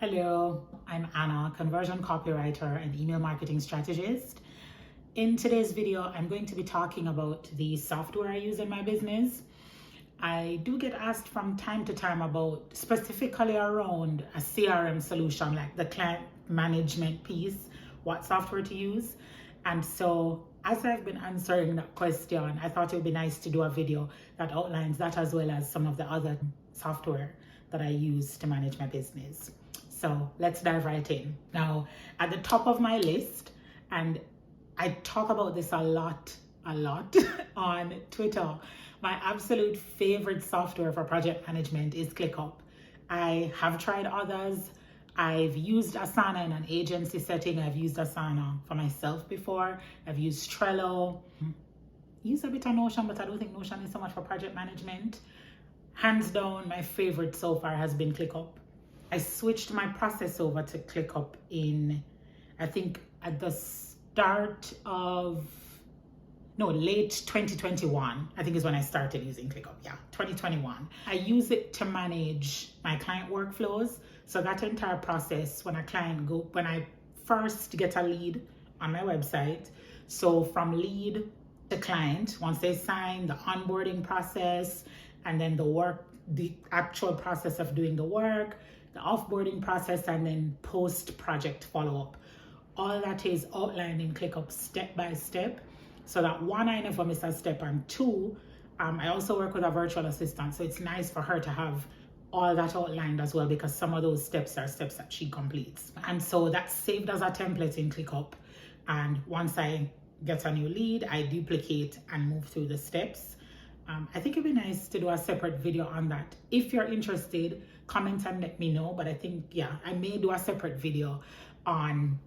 Hello, I'm Anna, conversion copywriter and email marketing strategist. In today's video, I'm going to be talking about the software I use in my business. I do get asked from time to time about specifically around a CRM solution, like the client management piece, what software to use. And so as I've been answering that question, I thought it would be nice to do a video that outlines that as well as some of the other software that I use to manage my business. So let's dive right in. Now, at the top of my list, and I talk about this a lot on Twitter, my absolute favorite software for project management is ClickUp. I have tried others. I've used Asana in an agency setting. I've used Asana for myself before. I've used Trello. Use a bit of Notion, but I don't think Notion is so much for project management. Hands down, my favorite so far has been ClickUp. I switched my process over to ClickUp in, I think at the start of, late 2021, I think is when I started using ClickUp. Yeah, 2021. I use it to manage my client workflows. So that entire process, when I first get a lead on my website, so from lead to client, once they sign, the onboarding process, and then the actual process of doing the work, the offboarding process, and then post-project follow-up. All that is outlined in ClickUp step by step, so that one, I never miss a step, and two, I also work with a virtual assistant, so it's nice for her to have all that outlined as well, because some of those steps are steps that she completes. And so that's saved as a template in ClickUp, and once I get a new lead, I duplicate and move through the steps. I think it'd be nice to do a separate video on that. If you're interested, comment and let me know. But I think, I may do a separate video on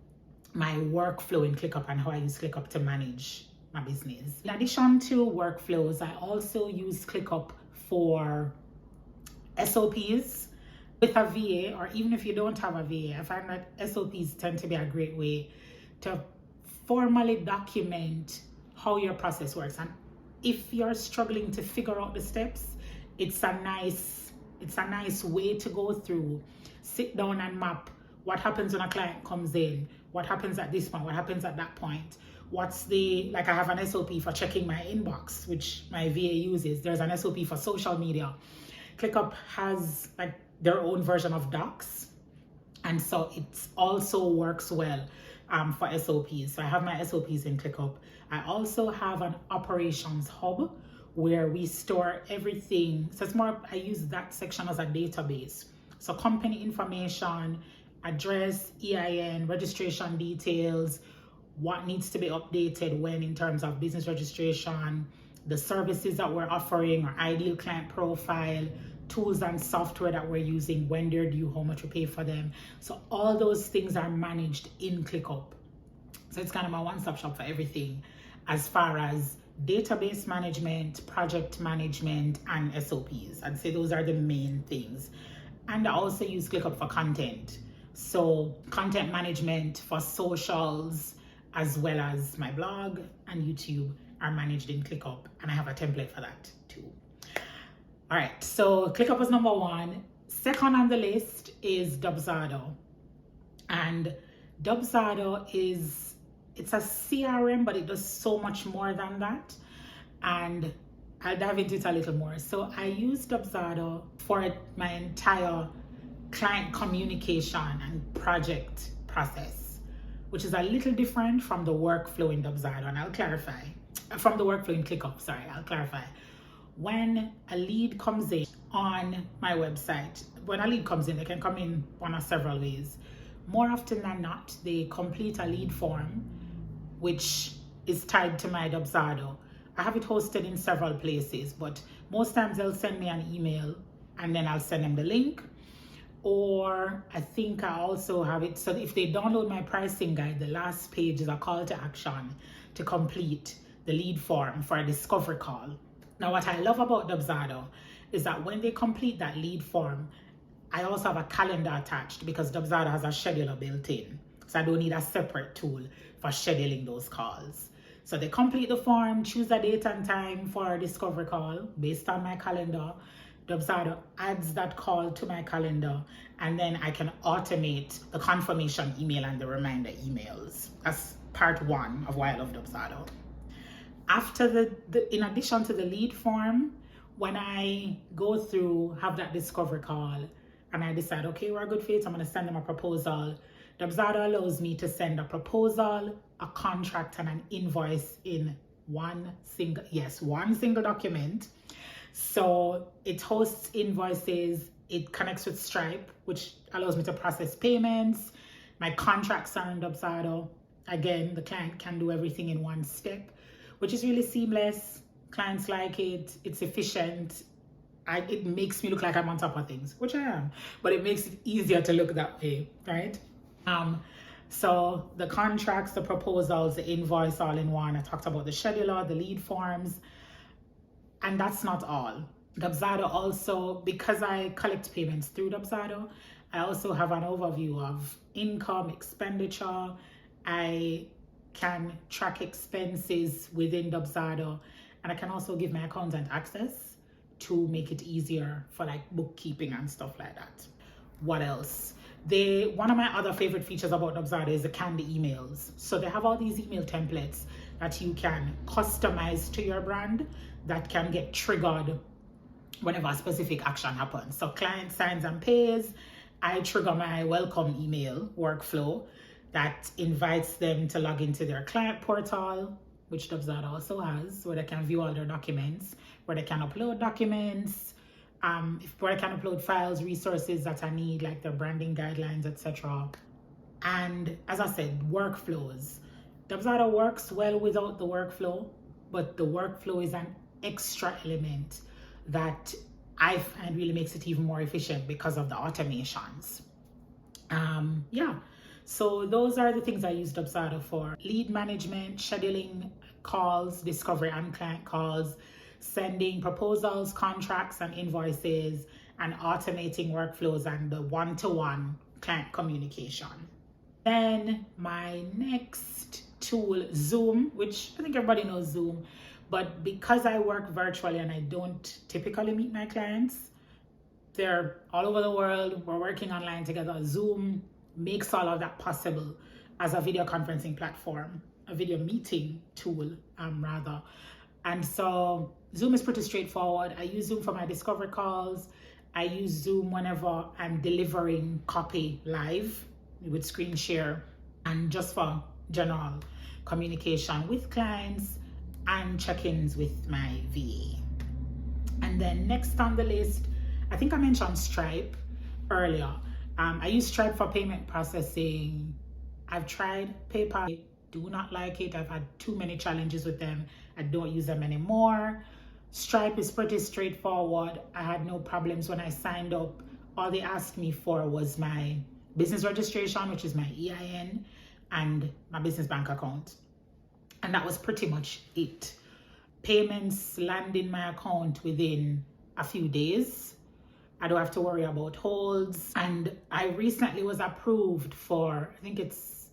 my workflow in ClickUp and how I use ClickUp to manage my business. In addition to workflows, I also use ClickUp for SOPs with a VA, or even if you don't have a VA. I find that SOPs tend to be a great way to formally document how your process works. And if you're struggling to figure out the steps, it's a nice way to go through, sit down and map what happens when a client comes in, what happens at this point, what happens at that point. I have an SOP for checking my inbox, which my VA uses. There's an SOP for social media. ClickUp has their own version of Docs, and so it also works well for SOPs. So I have my SOPs in ClickUp. I also have an operations hub where we store everything. So I use that section as a database. So company information, address, EIN, registration details, what needs to be updated when in terms of business registration, the services that we're offering, our ideal client profile, tools and software that we're using, when they're due, how much we pay for them. So all those things are managed in ClickUp. So it's kind of my one-stop shop for everything as far as database management, project management, and SOPs. I'd say those are the main things. And I also use ClickUp for content. So content management for socials, as well as my blog and YouTube, are managed in ClickUp. And I have a template for that too. All right, so ClickUp is number one. Second on the list is Dubsado. And Dubsado it's a CRM, but it does so much more than that. And I'll dive into it a little more. So I use Dubsado for my entire client communication and project process, which is a little different from the workflow in Dubsado. And I'll clarify. From the workflow in ClickUp, I'll clarify. When a lead comes in on my website, they can come in one of several ways. More often than not, they complete a lead form, which is tied to my Dubsado. I have it hosted in several places, but most times they'll send me an email and then I'll send them the link. Or I think I also have it, so if they download my pricing guide, the last page is a call to action to complete the lead form for a discovery call. Now, what I love about Dubsado is that when they complete that lead form, I also have a calendar attached because Dubsado has a scheduler built in. So I don't need a separate tool for scheduling those calls. So they complete the form, choose a date and time for a discovery call based on my calendar, Dubsado adds that call to my calendar, and then I can automate the confirmation email and the reminder emails. That's part one of why I love Dubsado. After in addition to the lead form, when I go through, have that discovery call, and I decide, okay, we're a good fit, I'm going to send them a proposal. Dubsado allows me to send a proposal, a contract, and an invoice in one single document. So it hosts invoices, it connects with Stripe, which allows me to process payments. My contracts are in Dubsado. Again, the client can do everything in one step, which is really seamless. Clients like it, it's efficient. It makes me look like I'm on top of things, which I am, but it makes it easier to look that way, right? So the contracts, the proposals, the invoice all in one. I talked about the scheduler, the lead forms, and that's not all. Dubsado also, because I collect payments through Dubsado, I also have an overview of income, expenditure. I can track expenses within Dubsado, and I can also give my accountant access to make it easier for like bookkeeping and stuff like that. What else? One of my other favorite features about Dubsado is the candy emails. So they have all these email templates that you can customize to your brand that can get triggered whenever a specific action happens. So client signs and pays, I trigger my welcome email workflow that invites them to log into their client portal, which Dubsado also has, where they can view all their documents, where they can upload documents, where I can upload files, resources that I need, like their branding guidelines, etc. And as I said, workflows. Dubsado works well without the workflow, but the workflow is an extra element that I find really makes it even more efficient because of the automations. So those are the things I use Dubsado for: lead management, scheduling calls, discovery and client calls, sending proposals, contracts, and invoices, and automating workflows and the one-to-one client communication. Then my next tool, Zoom, which I think everybody knows Zoom, but because I work virtually and I don't typically meet my clients, they're all over the world, we're working online together. Zoom makes all of that possible as a video conferencing platform, a video meeting tool, rather. And so Zoom is pretty straightforward. I use Zoom for my discovery calls. I use Zoom whenever I'm delivering copy live with screen share, and just for general communication with clients and check-ins with my VA. And then next on the list, I think I mentioned Stripe earlier. I use Stripe for payment processing. I've tried PayPal. I do not like it. I've had too many challenges with them. I don't use them anymore. Stripe is pretty straightforward. I had no problems when I signed up. All they asked me for was my business registration, which is my EIN, and my business bank account. And that was pretty much it. Payments land in my account within a few days. I don't have to worry about holds. And I recently was approved for, I think it's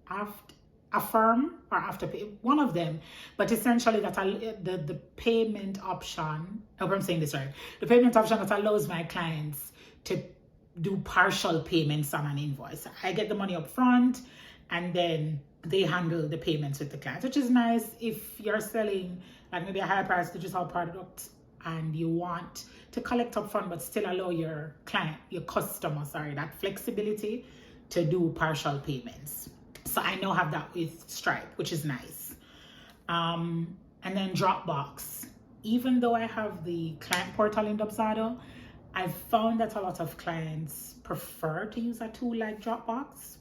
Affirm or Afterpay, one of them. But essentially the payment option, I hope I'm saying this right, the payment option that allows my clients to do partial payments on an invoice. I get the money up front and then they handle the payments with the clients, which is nice if you're selling like maybe a higher price digital product and you want to collect up front but still allow your client, your customer, that flexibility to do partial payments. So I now have that with Stripe, which is nice. And then Dropbox. Even though I have the client portal in Dubsado, I've found that a lot of clients prefer to use a tool like Dropbox.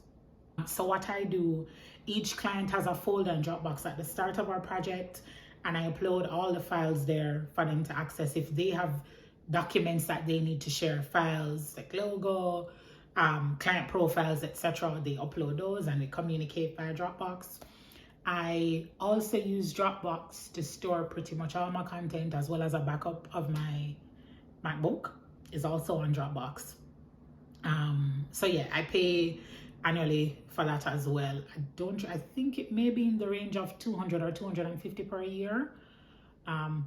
So what I do, each client has a folder in Dropbox at the start of our project, and I upload all the files there for them to access. If they have documents that they need to share, files like logo, client profiles, etc., they upload those and we communicate via Dropbox. I also use Dropbox to store pretty much all my content, as well as a backup of my MacBook is also on Dropbox. So yeah, I pay annually for that as well. I think it may be in the range of 200 or 250 per year.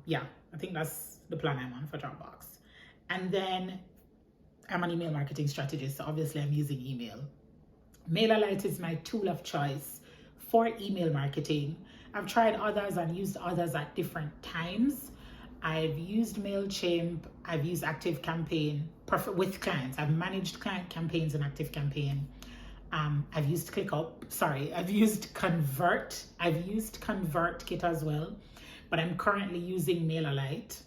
Yeah, I think that's the plan I'm on for Dropbox. And then I'm an email marketing strategist, so obviously I'm using email. Mailerlite is my tool of choice for email marketing. I've tried others and used others at different times. I've used MailChimp, I've used ActiveCampaign with clients. I've managed client campaigns in ActiveCampaign. I've used I've used Convert. I've used ConvertKit as well, but I'm currently using Mailerlite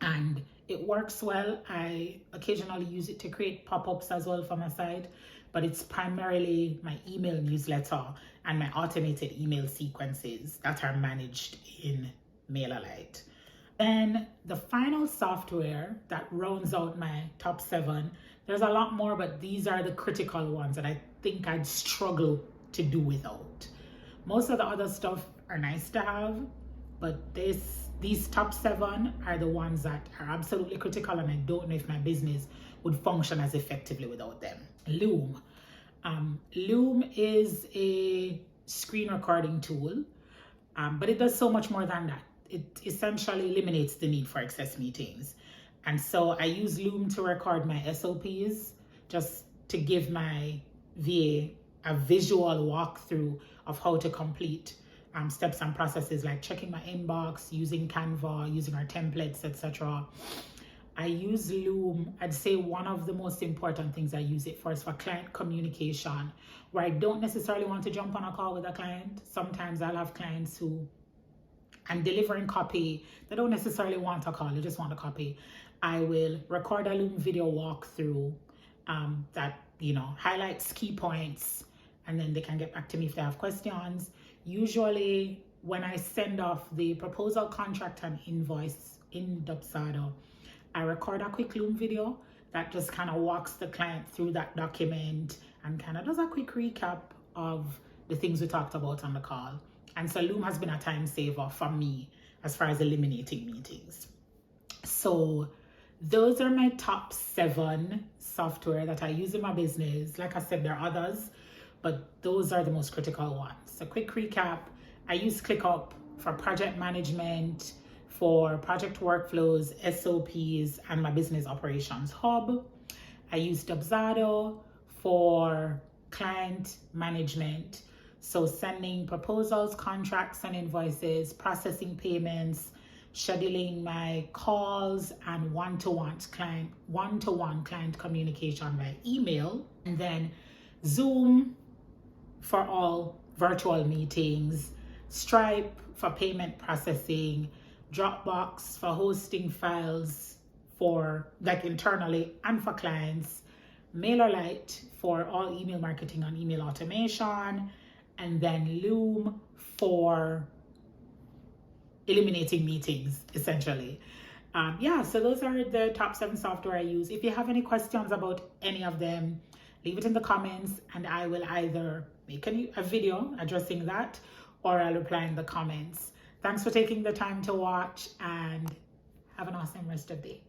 and it works well. I occasionally use it to create pop-ups as well for my site, but it's primarily my email newsletter and my automated email sequences that are managed in Mailerlite. Then the final software that rounds out my top 7, there's a lot more, but these are the critical ones that I think I'd struggle to do without. Most of the other stuff are nice to have, but these top 7 are the ones that are absolutely critical, and I don't know if my business would function as effectively without them. Loom. Loom is a screen recording tool, but it does so much more than that. It essentially eliminates the need for excess meetings. And so I use Loom to record my SOPs, just to give my VA a visual walkthrough of how to complete steps and processes like checking my inbox, using Canva, using our templates, etc. I use Loom. I'd say one of the most important things I use it for is for client communication, where I don't necessarily want to jump on a call with a client. Sometimes I'll have clients who I'm delivering copy. They don't necessarily want a call, they just want a copy. I will record a Loom video walkthrough that, highlights key points, and then they can get back to me if they have questions. Usually when I send off the proposal, contract, and invoice in Dubsado, I record a quick Loom video that just kind of walks the client through that document and kind of does a quick recap of the things we talked about on the call. And so Loom has been a time saver for me as far as eliminating meetings. So those are my top 7 software that I use in my business. Like I said, there are others, but those are the most critical ones. So quick recap, I use ClickUp for project management, for project workflows, SOPs, and my business operations hub. I use Dubsado for client management, so sending proposals, contracts, and invoices, processing payments, scheduling my calls, and one-to-one client communication by email. And then Zoom for all virtual meetings, Stripe for payment processing, Dropbox for hosting files for internally and for clients, Mailerlite for all email marketing and email automation, and then Loom for eliminating meetings, essentially. So those are the top 7 software I use. If you have any questions about any of them, leave it in the comments and I will either make a video addressing that or I'll reply in the comments. Thanks for taking the time to watch and have an awesome rest of the day.